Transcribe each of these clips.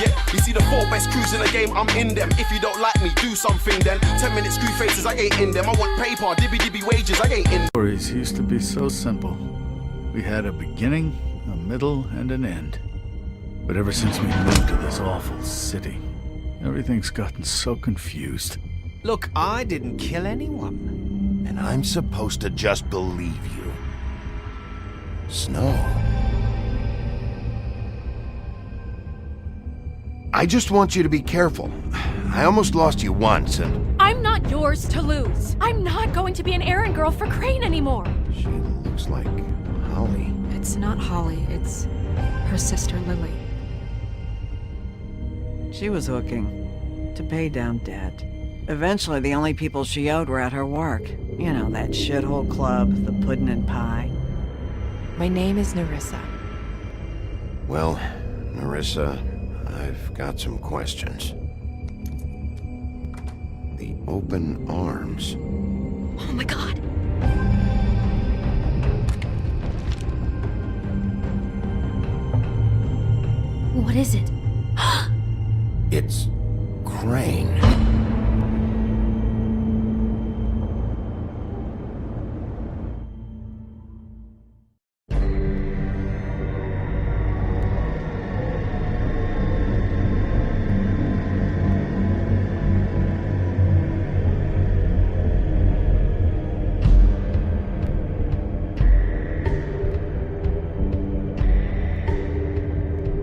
yeah. You see the 4 best crews in the game, I'm in them. If you don't like me, do something then. 10-minute screw faces, I ain't in them. I want paper, dibby wages, I ain't in. Stories used to be so simple. We had a beginning, a middle, and an end. But ever since we moved to this awful city, everything's gotten so confused. Look, I didn't kill anyone. And I'm supposed to just believe you. Snow. I just want you to be careful. I almost lost you once, and... I'm not yours to lose. I'm not going to be an errand girl for Crane anymore. She looks like Holly. It's not Holly, it's her sister Lily. She was hooking to pay down debt. Eventually, the only people she owed were at her work. You know, that shithole club, the Puddin' and Pie. My name is Nerissa. Well, Nerissa, I've got some questions. The open arms. Oh my god. What is it? It's Crane.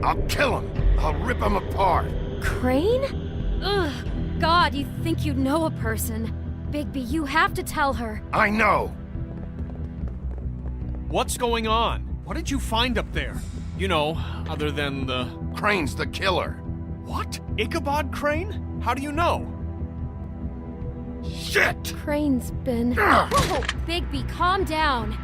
I'll kill him. I'll rip him apart. Crane? Ugh. God, you think you know a person. Bigby, you have to tell her. I know. What's going on? What did you find up there? You know, other than the... Crane's the killer. What? Ichabod Crane? How do you know? Shit! Crane's been... Whoa! Bigby, calm down.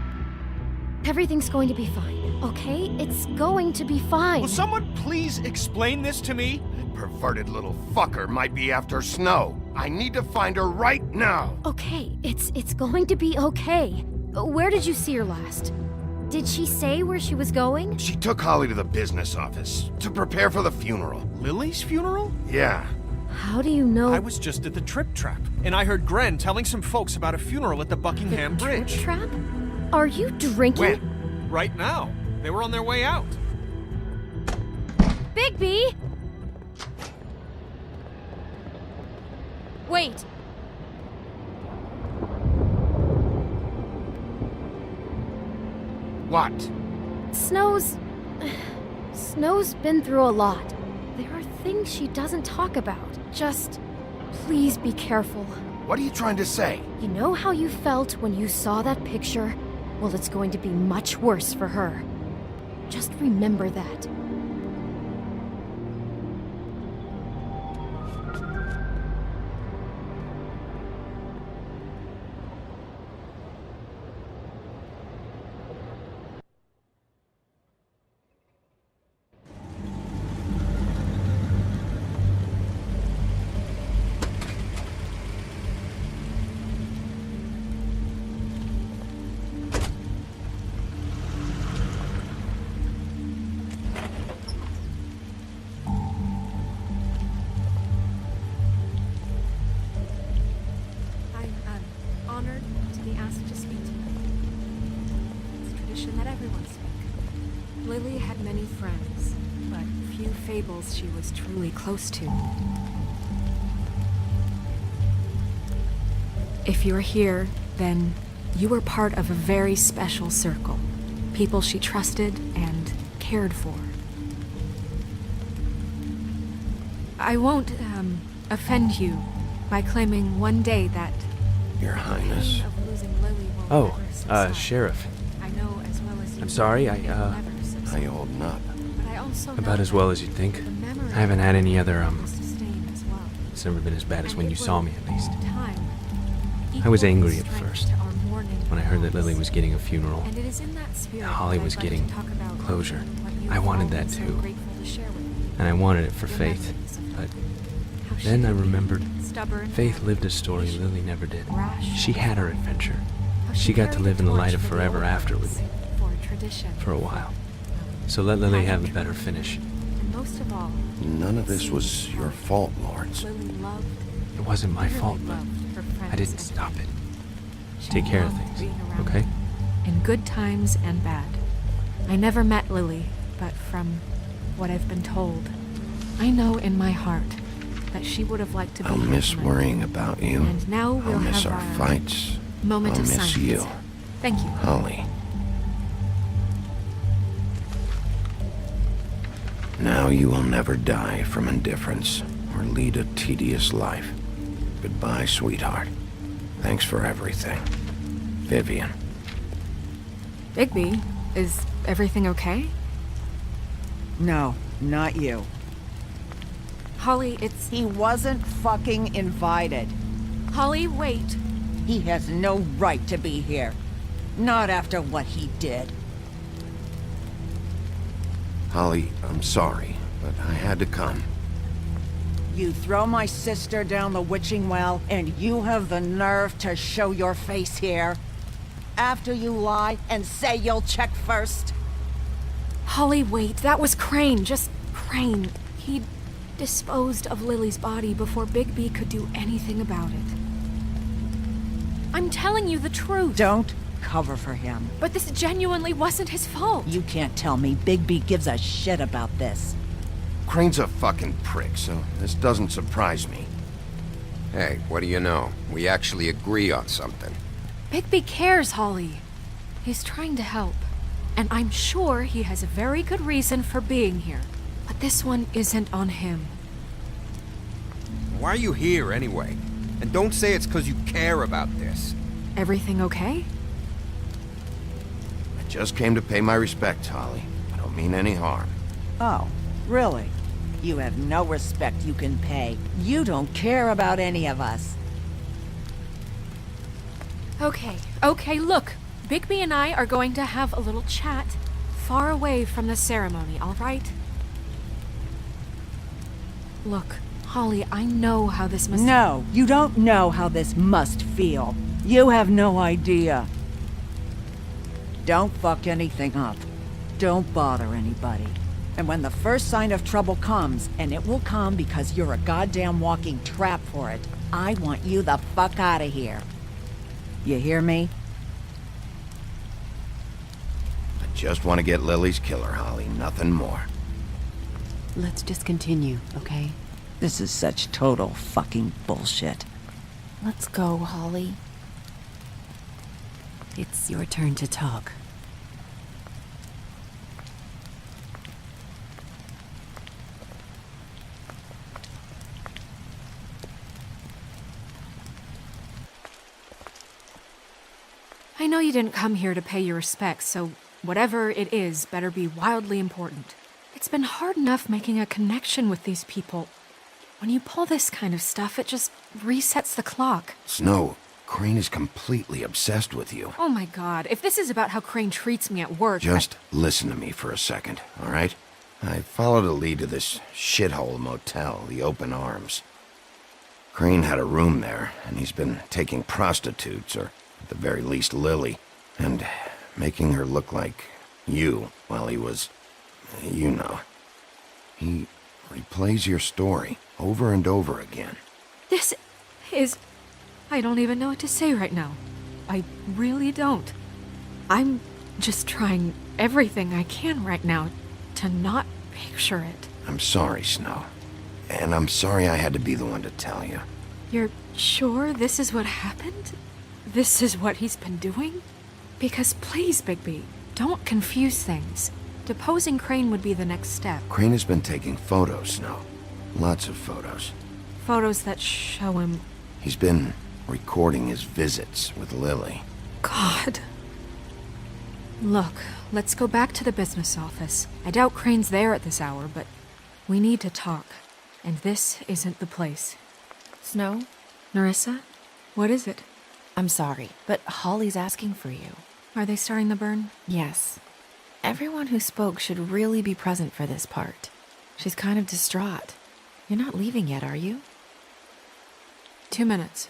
Everything's going to be fine, okay? It's going to be fine. Will someone please explain this to me? Perverted little fucker might be after Snow. I need to find her right now. Okay, it's going to be okay. Where did you see her last? Did she say where she was going? She took Holly to the business office to prepare for the funeral. Lily's funeral? Yeah. How do you know? I was just at the Trip Trap, and I heard Gren telling some folks about a funeral at the Buckingham Bridge. Trip Trap? Are you drinking? When? Right now. They were on their way out. Bigby! Wait. What? Snow's been through a lot. There are things she doesn't talk about. Just, please be careful. What are you trying to say? You know how you felt when you saw that picture? Well, it's going to be much worse for her. Just remember that. Honored to be asked to speak to you. It's a tradition that everyone speak. Lily had many friends, but few fables she was truly close to. If you're here, then you were part of a very special circle. People she trusted and cared for. I won't, offend you by claiming one day that Your Highness. Oh, Sheriff. I'm sorry, How you holding up? About as well as you'd think. I haven't had any other, It's never been as bad as when you saw me, at least. I was angry at first, when I heard that Lily was getting a funeral, and Holly was getting closure. I wanted that too. And I wanted it for Faith, but then I remembered Faith lived a story Lily never did. She had her adventure. She got to live in the light of forever after with me. For a while. So let Lily have a better finish. most of all, None of this was your fault, Lawrence. Lily loved. It wasn't my really fault, but loved her friends I didn't and stop it. she Take care of loved things, being around okay? them. In good times and bad. I never met Lily, but from what I've been told, I know in my heart that she would have liked to be I'll here miss tonight. worrying about you. And now we'll I'll miss have our our fights. moment I'll of miss silence. you, Thank you. Holly. Now you will never die from indifference or lead a tedious life. Goodbye, sweetheart. Thanks for everything. Vivian. Bigby, is everything okay? No, not you. Holly, it's... He wasn't fucking invited. Holly, wait. He has no right to be here. Not after what he did. Holly, I'm sorry, but I had to come. You throw my sister down the witching well, and you have the nerve to show your face here? After you lie and say you'll check first? Holly, wait. That was Crane. Just Crane. He disposed of Lily's body before Bigby could do anything about it. I'm telling you the truth. Don't cover for him. But this genuinely wasn't his fault. You can't tell me Bigby gives a shit about this. Crane's a fucking prick, so this doesn't surprise me. Hey, what do you know? We actually agree on something. Bigby cares, Holly. He's trying to help. And I'm sure he has a very good reason for being here. But this one isn't on him. Why are you here, anyway? And don't say it's because you care about this. Everything okay? I just came to pay my respects, Holly. I don't mean any harm. Oh, really? You have no respect you can pay. You don't care about any of us. Okay, look. Bigby and I are going to have a little chat far away from the ceremony, all right? Look, Holly, I know how this must... No, you don't know how this must feel. You have no idea. Don't fuck anything up. Don't bother anybody. And when the first sign of trouble comes, and it will come because you're a goddamn walking trap for it, I want you the fuck out of here. You hear me? I just want to get Lily's killer, Holly. Nothing more. Let's just continue, okay? This is such total fucking bullshit. Let's go, Holly. It's your turn to talk. I know you didn't come here to pay your respects, so whatever it is better be wildly important. It's been hard enough making a connection with these people. When you pull this kind of stuff, it just resets the clock. Snow, Crane is completely obsessed with you. Oh my god, if this is about how Crane treats me at work... Just listen to me for a second, all right? I followed a lead to this shithole motel, the Open Arms. Crane had a room there, and he's been taking prostitutes, or at the very least Lily, and making her look like you while he was... you know. He replays your story over and over again. This is... I don't even know what to say right now. I really don't. I'm just trying everything I can right now to not picture it. I'm sorry, Snow. And I'm sorry I had to be the one to tell you. You're sure this is what happened? This is what he's been doing? Because please, Bigby, don't confuse things. Deposing Crane would be the next step. Crane has been taking photos, Snow. Lots of photos. Photos that show him... He's been recording his visits with Lily. God. Look, let's go back to the business office. I doubt Crane's there at this hour, but we need to talk. And this isn't the place. Snow? Nerissa? What is it? I'm sorry, but Holly's asking for you. Are they starting the burn? Yes. Everyone who spoke should really be present for this part. She's kind of distraught. You're not leaving yet, are you? 2 minutes.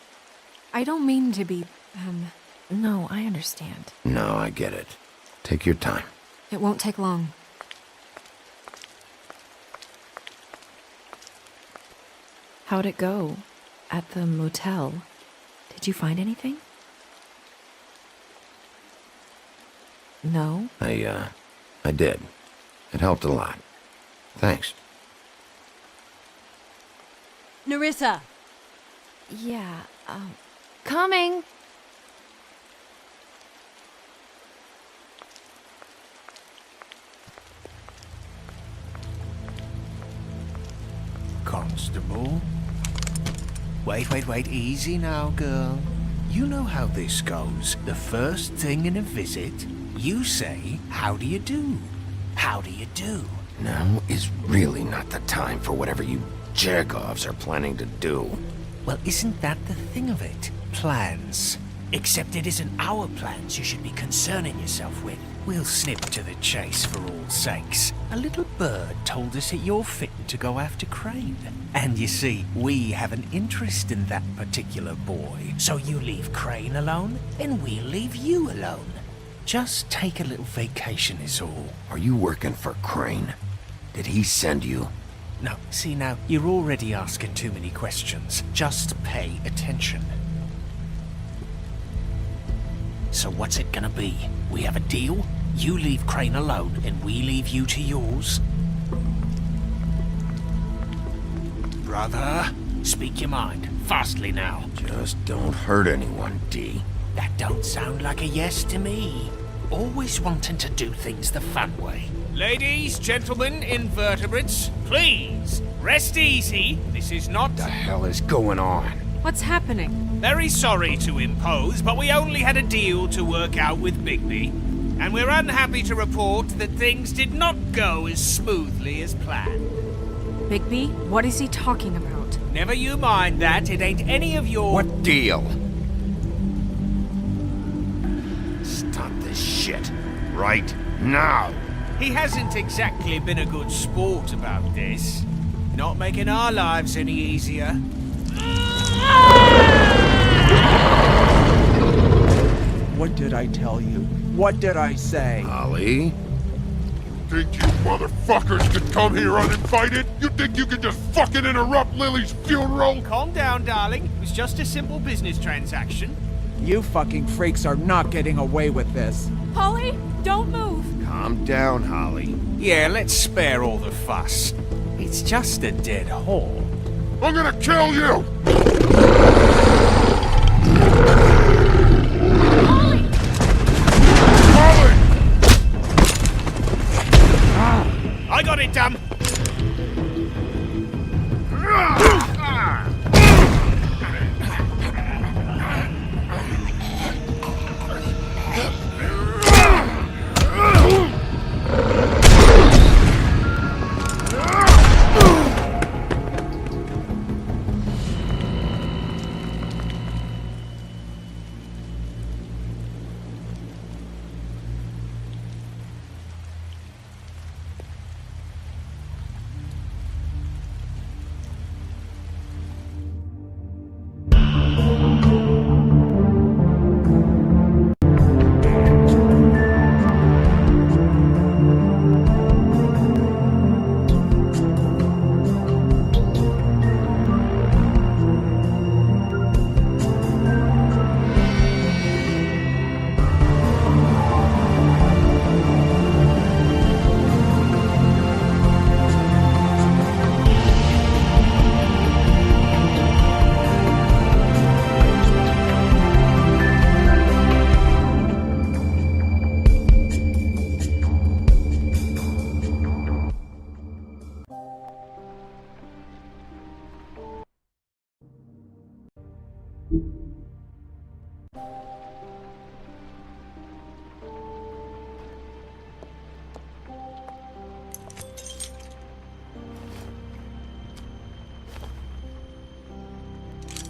I don't mean to be, No, I understand. No, I get it. Take your time. It won't take long. How'd it go? At the motel? Did you find anything? No? I did. It helped a lot. Thanks. Nerissa! Yeah, coming! Constable? Wait, easy now, girl. You know how this goes. The first thing in a visit, you say, how do you do? How do you do? Now is really not the time for whatever you jerk-offs are planning to do. Well, isn't that the thing of it? Plans. Except it isn't our plans you should be concerning yourself with. We'll snip to the chase for all sakes. A little bird told us that you're fitting to go after Crane. And you see, we have an interest in that particular boy. So you leave Crane alone, and we'll leave you alone. Just take a little vacation is all. Are you working for Crane? Did he send you? No, see now, you're already asking too many questions. Just pay attention. So what's it gonna be? We have a deal? You leave Crane alone, and we leave you to yours? Brother, speak your mind. Fastly now. Just don't hurt anyone, D. That don't sound like a yes to me. Always wanting to do things the fun way. Ladies, gentlemen, invertebrates, please, rest easy. This is not... What the hell is going on? What's happening? Very sorry to impose, but we only had a deal to work out with Bigby. And we're unhappy to report that things did not go as smoothly as planned. Bigby, what is he talking about? Never you mind that, it ain't any of your... What deal? Stop this shit. Right now. He hasn't exactly been a good sport about this. Not making our lives any easier. What did I tell you? What did I say? Ollie? Think you motherfuckers can come here uninvited? You think you can just fucking interrupt Lily's funeral? Calm down, darling. It was just a simple business transaction. You fucking freaks are not getting away with this. Holly, don't move! Calm down, Holly. Yeah, let's spare all the fuss. It's just a dead horse. I'm gonna kill you! Holly! Holly! I got it, damn!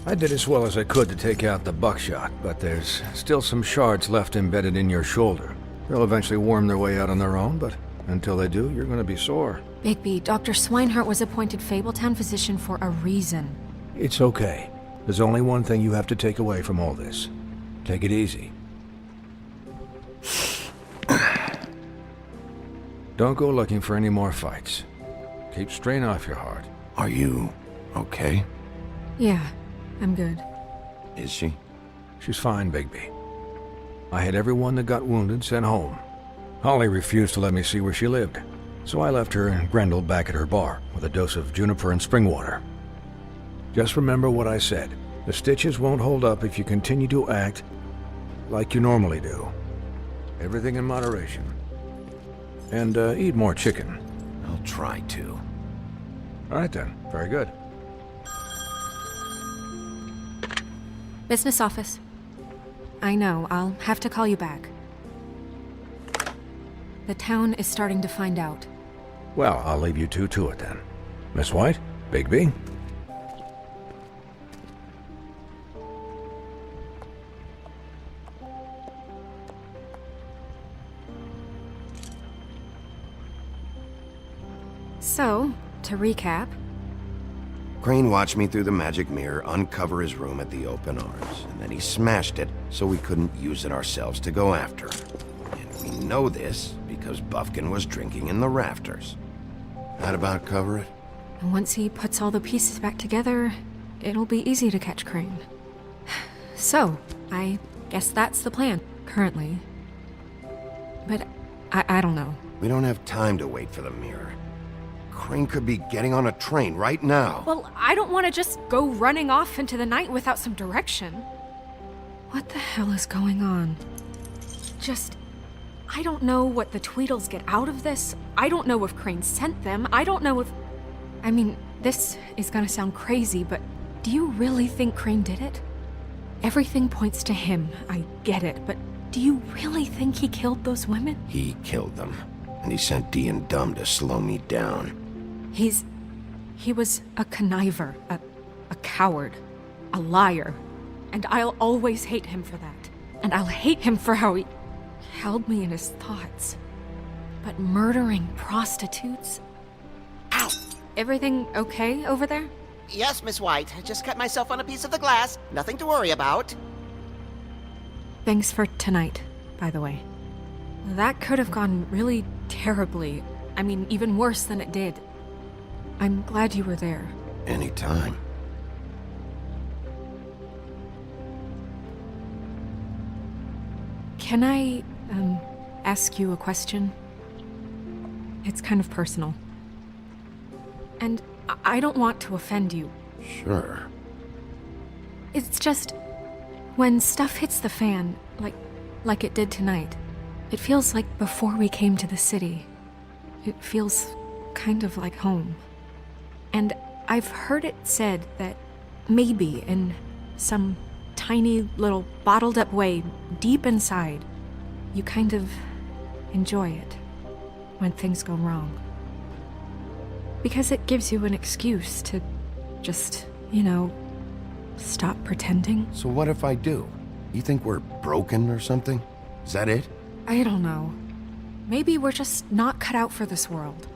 I did as well as I could to take out the buckshot, but there's still some shards left embedded in your shoulder. They'll eventually worm their way out on their own, but until they do, you're gonna be sore. Bigby, Dr. Swinehart was appointed Fabletown physician for a reason. It's okay. There's only one thing you have to take away from all this. Take it easy. Don't go looking for any more fights. Keep strain off your heart. Are you okay? Yeah, I'm good. Is she? She's fine, Bigby. I had everyone that got wounded sent home. Holly refused to let me see where she lived, so I left her and Grendel back at her bar with a dose of juniper and spring water. Just remember what I said. The stitches won't hold up if you continue to act like you normally do. Everything in moderation. And eat more chicken. I'll try to. All right then. Very good. Business office. I know, I'll have to call you back. The town is starting to find out. Well, I'll leave you two to it then. Miss White, Bigby. So, to recap... Crane watched me through the magic mirror uncover his room at the open arms, and then he smashed it so we couldn't use it ourselves to go after him. And we know this because Buffkin was drinking in the rafters. That about cover it? And once he puts all the pieces back together, it'll be easy to catch Crane. So, I guess that's the plan, currently. But I don't know. We don't have time to wait for the mirror. Crane could be getting on a train right now. Well, I don't want to just go running off into the night without some direction. What the hell is going on? I don't know what the Tweedles get out of this. I don't know if Crane sent them. I don't know if... I mean, this is gonna sound crazy, but do you really think Crane did it? Everything points to him, I get it, but do you really think he killed those women? He killed them, and he sent D and Dumb to slow me down. He was a conniver, a coward, a liar, and I'll always hate him for that. And I'll hate him for how he held me in his thoughts. But murdering prostitutes? Ow! Everything okay over there? Yes, Miss White. I just cut myself on a piece of the glass. Nothing to worry about. Thanks for tonight, by the way. That could have gone really terribly. I mean, even worse than it did. I'm glad you were there. Anytime. Can I, ask you a question? It's kind of personal. And I don't want to offend you. Sure. It's just... when stuff hits the fan, like it did tonight, it feels like before we came to the city. It feels kind of like home. And I've heard it said that maybe in some tiny little bottled up way deep inside, you kind of enjoy it when things go wrong. Because it gives you an excuse to just, stop pretending. So what if I do? You think we're broken or something? Is that it? I don't know. Maybe we're just not cut out for this world.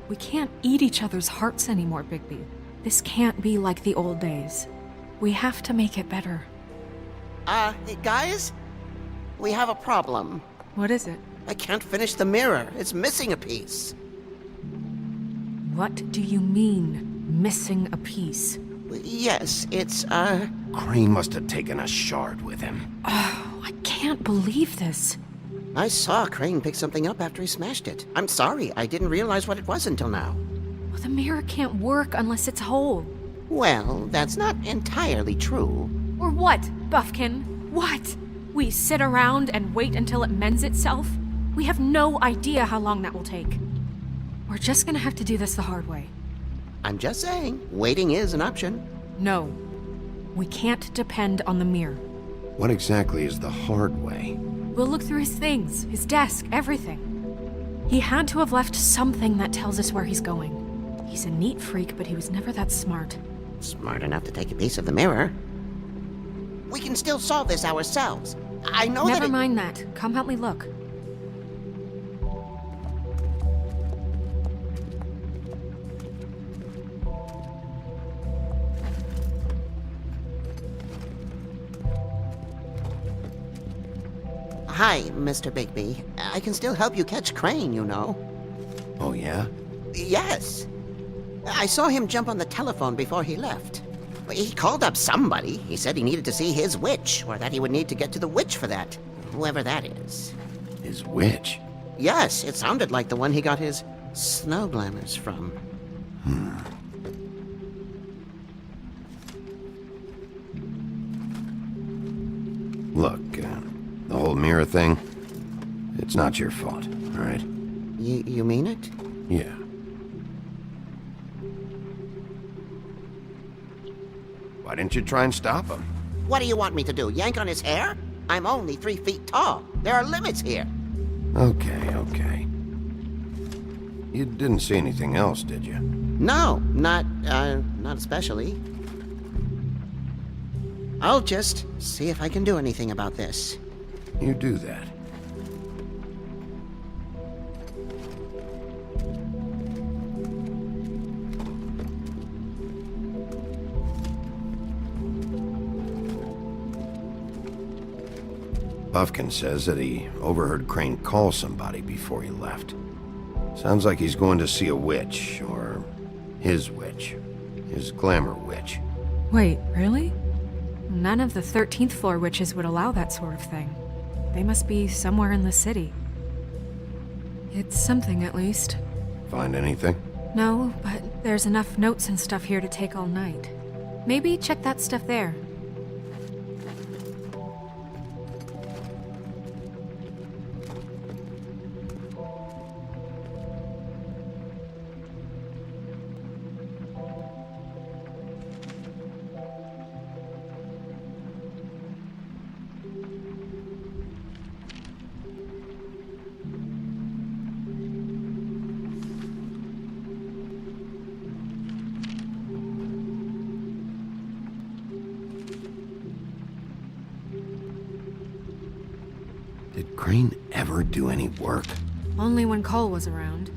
We can't eat each other's hearts anymore, Bigby. This can't be like the old days. We have to make it better. Guys? We have a problem. What is it? I can't finish the mirror. It's missing a piece. What do you mean, missing a piece? Yes, it's, Crane must have taken a shard with him. Oh, I can't believe this. I saw Crane pick something up after he smashed it. I'm sorry, I didn't realize what it was until now. Well, the mirror can't work unless it's whole. Well, that's not entirely true. Or what, Buffkin? What? We sit around and wait until it mends itself? We have no idea how long that will take. We're just gonna have to do this the hard way. I'm just saying, waiting is an option. No. We can't depend on the mirror. What exactly is the hard way? We'll look through his things, his desk, everything. He had to have left something that tells us where he's going. He's a neat freak, but he was never that smart. Smart enough to take a piece of the mirror. We can still solve this ourselves. I know Never mind that. Come help me look. Hi, Mr. Bigby. I can still help you catch Crane, you know. Oh, yeah? Yes. I saw him jump on the telephone before he left. He called up somebody. He said he needed to see his witch, or that he would need to get to the witch for that. Whoever that is. His witch? Yes, it sounded like the one he got his snow glamours from. Look, the whole mirror thing, it's not your fault, all right? You mean it? Yeah. Why didn't you try and stop him? What do you want me to do, yank on his hair? I'm only 3 feet tall. There are limits here. Okay. You didn't see anything else, did you? No, not especially. I'll just see if I can do anything about this. You do that. Buffkin says that he overheard Crane call somebody before he left. Sounds like he's going to see a witch, or his witch. His glamour witch. Wait, really? None of the 13th floor witches would allow that sort of thing. They must be somewhere in the city. It's something, at least. Find anything? No, but there's enough notes and stuff here to take all night. Maybe check that stuff there. Did Crane ever do any work? Only when Cole was around.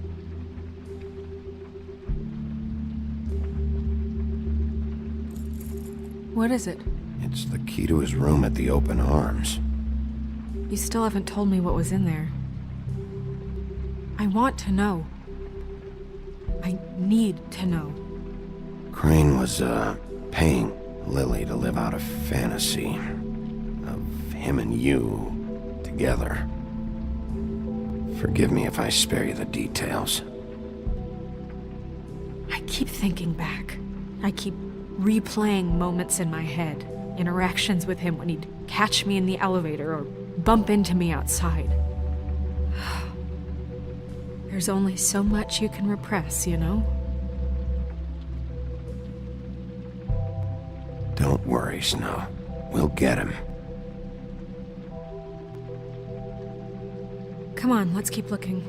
What is it? It's the key to his room at the Open Arms. You still haven't told me what was in there. I want to know. I need to know. Crane was, paying Lily to live out a fantasy of him and you together. Forgive me if I spare you the details. I keep thinking back. I keep replaying moments in my head. Interactions with him when he'd catch me in the elevator or bump into me outside. There's only so much you can repress, you know? Don't worry, Snow. We'll get him. Come on, let's keep looking.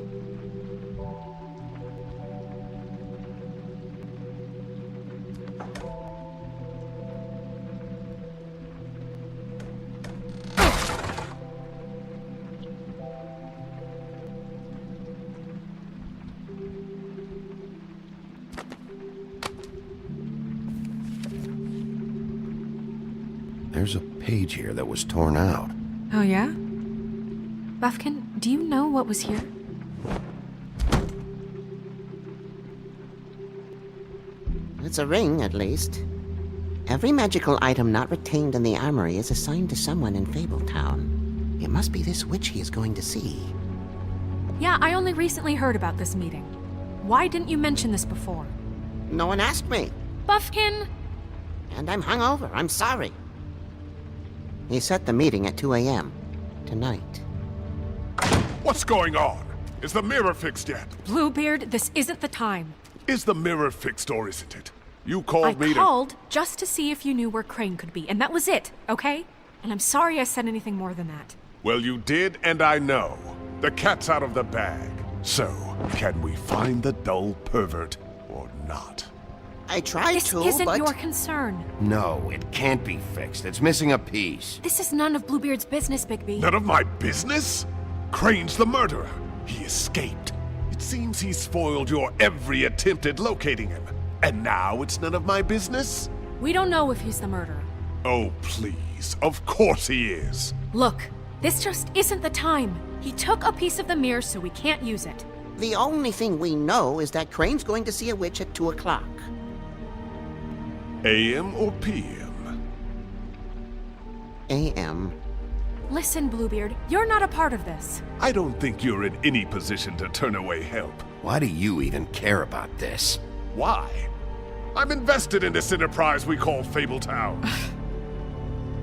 There's a page here that was torn out. Oh, yeah? Buffkin, do you know what was here? It's a ring, at least. Every magical item not retained in the armory is assigned to someone in Fabletown. It must be this witch he is going to see. Yeah, I only recently heard about this meeting. Why didn't you mention this before? No one asked me. Buffkin! And I'm hungover. I'm sorry. He set the meeting at 2 a.m. tonight. What's going on? Is the mirror fixed yet? Bluebeard, this isn't the time. Is the mirror fixed or isn't it? You called me to... I called just to see if you knew where Crane could be, and that was it, okay? And I'm sorry I said anything more than that. Well, you did, and I know. The cat's out of the bag. So, can we find the dull pervert or not? I tried to, This isn't but... your concern. No, it can't be fixed. It's missing a piece. This is none of Bluebeard's business, Bigby. None of my business? Crane's the murderer. He escaped. It seems he spoiled your every attempt at locating him. And now it's none of my business? We don't know if he's the murderer. Oh, please. Of course he is. Look, this just isn't the time. He took a piece of the mirror, so we can't use it. The only thing we know is that Crane's going to see a witch at 2 o'clock. AM or PM? AM. Listen, Bluebeard, you're not a part of this. I don't think you're in any position to turn away help. Why do you even care about this? Why? I'm invested in this enterprise we call Fabletown.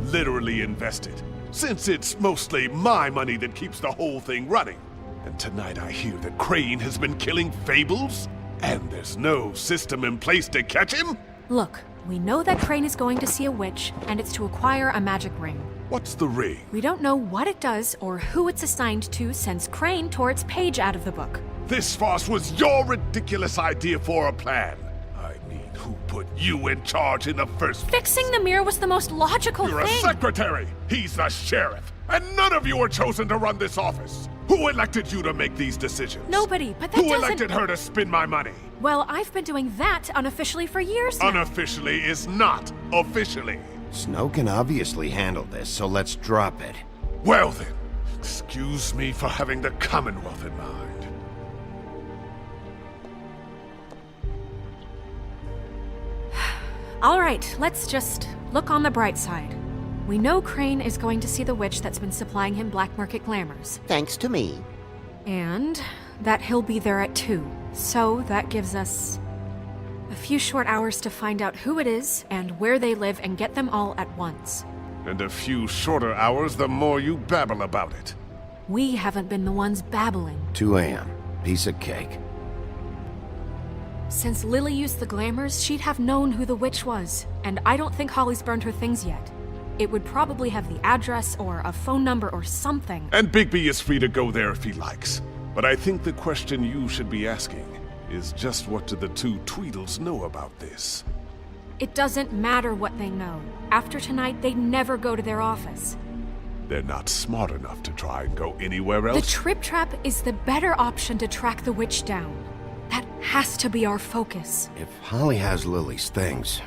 Literally invested, since it's mostly my money that keeps the whole thing running. And tonight I hear that Crane has been killing Fables, and there's no system in place to catch him? Look, we know that Crane is going to see a witch, and it's to acquire a magic ring. What's the ring? We don't know what it does or who it's assigned to since Crane tore its page out of the book. This farce was your ridiculous idea for a plan. I mean, who put you in charge in the first place? Fixing the mirror was the most logical You're thing. a secretary! He's the sheriff! And none of you were chosen to run this office! Who elected you to make these decisions? Nobody, but that Who doesn't... elected her to spend my money? Well, I've been doing that unofficially for years now. Unofficially is not officially. Snow can obviously handle this, so let's drop it. Well then, excuse me for having the Commonwealth in mind. All right, let's just look on the bright side. We know Crane is going to see the witch that's been supplying him black market glamours. Thanks to me. And that he'll be there at 2. So that gives us a few short hours to find out who it is and where they live and get them all at once. And a few shorter hours the more you babble about it. We haven't been the ones babbling. 2 a.m. Piece of cake. Since Lily used the glamours, she'd have known who the witch was. And I don't think Holly's burned her things yet. It would probably have the address or a phone number or something. And Bigby is free to go there if he likes. But I think the question you should be asking is just what do the two Tweedles know about this? It doesn't matter what they know. After tonight, they'd never go to their office. They're not smart enough to try and go anywhere else. The Trip Trap is the better option to track the witch down. That has to be our focus. If Holly has Lily's things,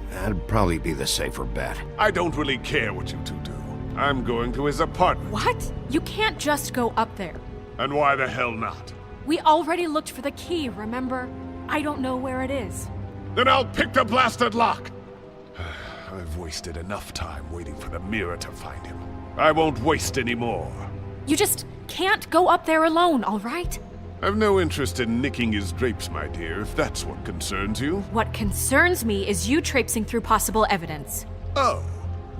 that'd probably be the safer bet. I don't really care what you two do. I'm going to his apartment. What? You can't just go up there. And why the hell not? We already looked for the key, remember? I don't know where it is. Then I'll pick the blasted lock! I've wasted enough time waiting for the mirror to find him. I won't waste any more. You just can't go up there alone, all right? I've no interest in nicking his drapes, my dear, if that's what concerns you. What concerns me is you traipsing through possible evidence. Oh,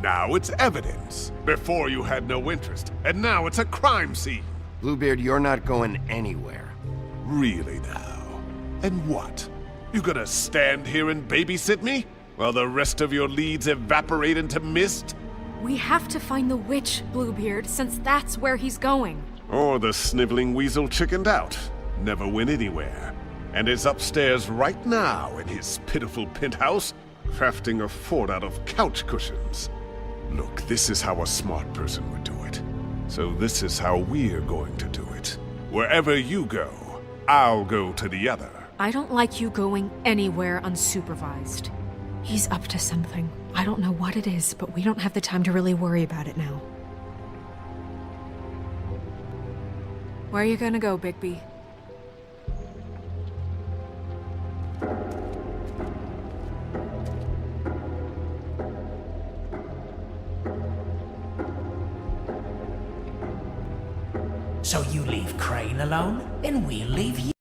now it's evidence. Before you had no interest, and now it's a crime scene. Bluebeard, you're not going anywhere. Really now? And what? You gonna stand here and babysit me? While the rest of your leads evaporate into mist? We have to find the witch, Bluebeard, since that's where he's going. Or the sniveling weasel chickened out. Never went anywhere. And is upstairs right now in his pitiful penthouse, crafting a fort out of couch cushions. Look, this is how a smart person would do it. So this is how we're going to do it. Wherever you go, I'll go to the other. I don't like you going anywhere unsupervised. He's up to something. I don't know what it is, but we don't have the time to really worry about it now. Where are you gonna go, Bigby? So you leave Crane alone, and we'll leave you.